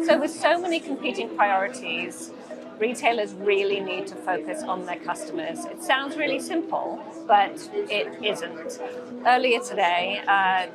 So with so many competing priorities, retailers really need to focus on their customers. It sounds really simple, but it isn't. Earlier today,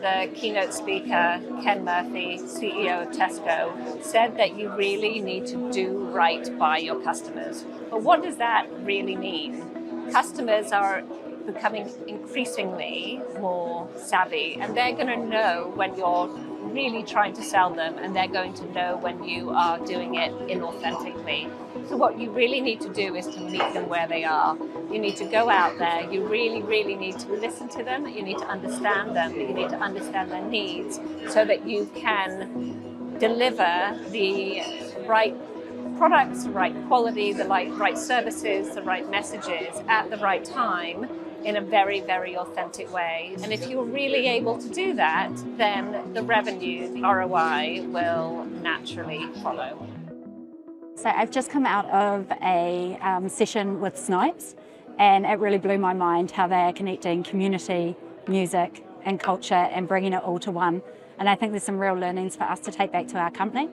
the keynote speaker, Ken Murphy, CEO of Tesco, said that you really need to do right by your customers. But what does that really mean? Customers are becoming increasingly more savvy, and they're going to know when you're really trying to sell them, and they're going to know when you are doing it inauthentically. So what you really need to do is to meet them where they are. You need to go out there. You really, really need to listen to them. You need to understand them. You need to understand their needs so that you can deliver the right products, the right quality, the right services, the right messages at the right time in a very, very authentic way. And if you're really able to do that, then the revenue, the ROI, will naturally follow. So I've just come out of a session with Snipes, and it really blew my mind how they are connecting community, music and culture and bringing it all to one. And I think there's some real learnings for us to take back to our company.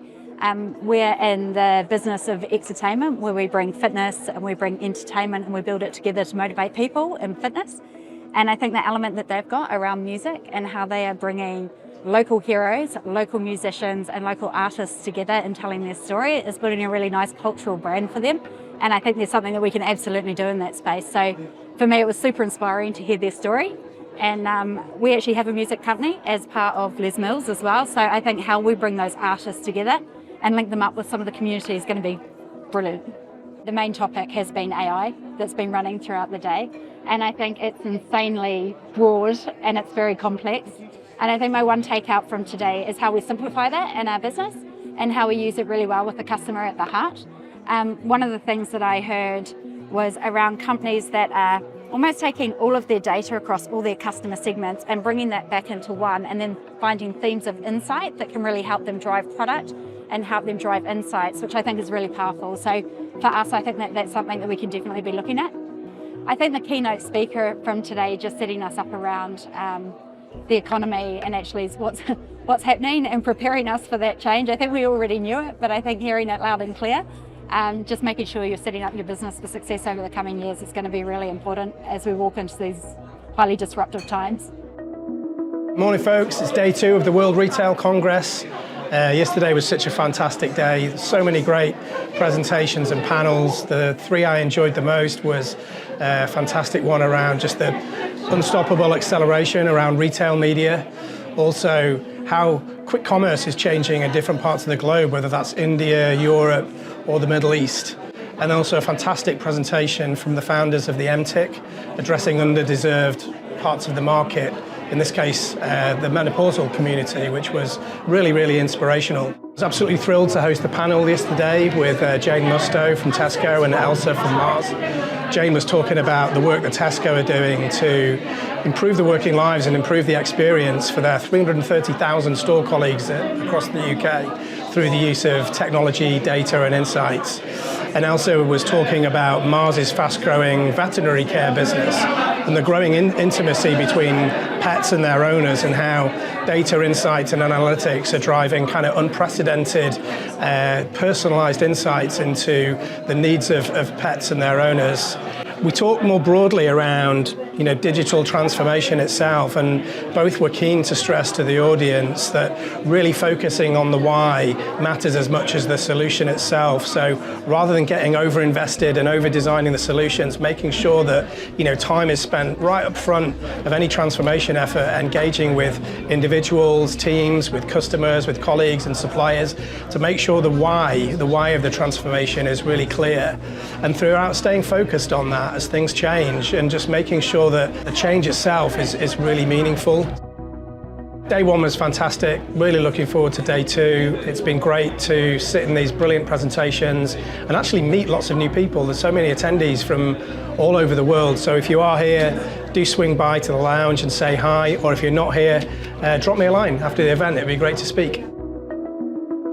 We're in the business of exertainment, where we bring fitness and we bring entertainment and we build it together to motivate people in fitness. And I think the element that they've got around music and how they are bringing local heroes, local musicians and local artists together and telling their story is building a really nice cultural brand for them. And I think there's something that we can absolutely do in that space. So for me, it was super inspiring to hear their story. And we actually have a music company as part of Les Mills as well. So I think how we bring those artists together and link them up with some of the community is going to be brilliant. The main topic has been AI that's been running throughout the day. And I think it's insanely broad and it's very complex. And I think my one takeout from today is how we simplify that in our business and how we use it really well with the customer at the heart. One of the things that I heard was around companies that are almost taking all of their data across all their customer segments and bringing that back into one, and then finding themes of insight that can really help them drive product and help them drive insights, which I think is really powerful. So for us, I think that that's something that we can definitely be looking at. I think the keynote speaker from today just setting us up around the economy and actually what's happening and preparing us for that change. I think we already knew it, but I think hearing it loud and clear, just making sure you're setting up your business for success over the coming years is going to be really important as we walk into these highly disruptive times. Morning folks, it's day 2 of the World Retail Congress. Yesterday was such a fantastic day, so many great presentations and panels. The 3 I enjoyed the most was a fantastic one around just the unstoppable acceleration around retail media. Also how quick commerce is changing in different parts of the globe, whether that's India, Europe or the Middle East. And also a fantastic presentation from the founders of the MTIC, addressing underdeserved parts of the market, in this case the menopausal community, which was really, really inspirational. I was absolutely thrilled to host the panel yesterday with Jane Musto from Tesco and Elsa from Mars. Jane was talking about the work that Tesco are doing to improve the working lives and improve the experience for their 330,000 store colleagues across the UK through the use of technology, data and insights. And Elsa was talking about Mars's fast-growing veterinary care business and the growing intimacy between pets and their owners, and how data insights and analytics are driving kind of unprecedented personalized insights into the needs of pets and their owners. We talked more broadly around digital transformation itself, and both were keen to stress to the audience that really focusing on the why matters as much as the solution itself. So rather than getting over-invested and over-designing the solutions, making sure that time is spent right up front of any transformation effort, engaging with individuals, teams, with customers, with colleagues and suppliers to make sure the why of the transformation is really clear. And throughout staying focused on that as things change, and just making sure that the change itself is really meaningful. Day 1 was fantastic, really looking forward to day 2. It's been great to sit in these brilliant presentations and actually meet lots of new people. There's so many attendees from all over the world, so if you are here, do swing by to the lounge and say hi, or if you're not here, drop me a line after the event. It'd be great to speak.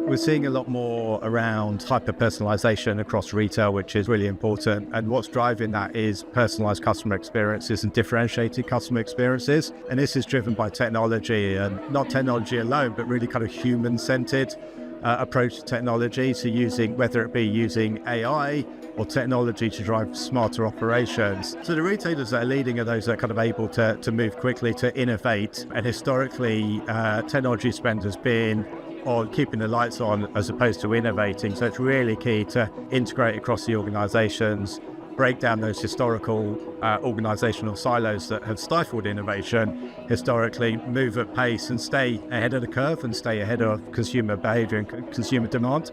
We're seeing a lot more around hyper-personalization across retail, which is really important. And what's driving that is personalized customer experiences and differentiated customer experiences. And this is driven by technology, and not technology alone, but really kind of human-centered approach to technology, so whether it be using AI or technology to drive smarter operations. So the retailers that are leading are those that are kind of able to move quickly, to innovate. And historically, technology spend has been on keeping the lights on as opposed to innovating. So it's really key to integrate across the organizations, break down those historical organizational silos that have stifled innovation historically, move at pace and stay ahead of the curve and stay ahead of consumer behavior and consumer demand.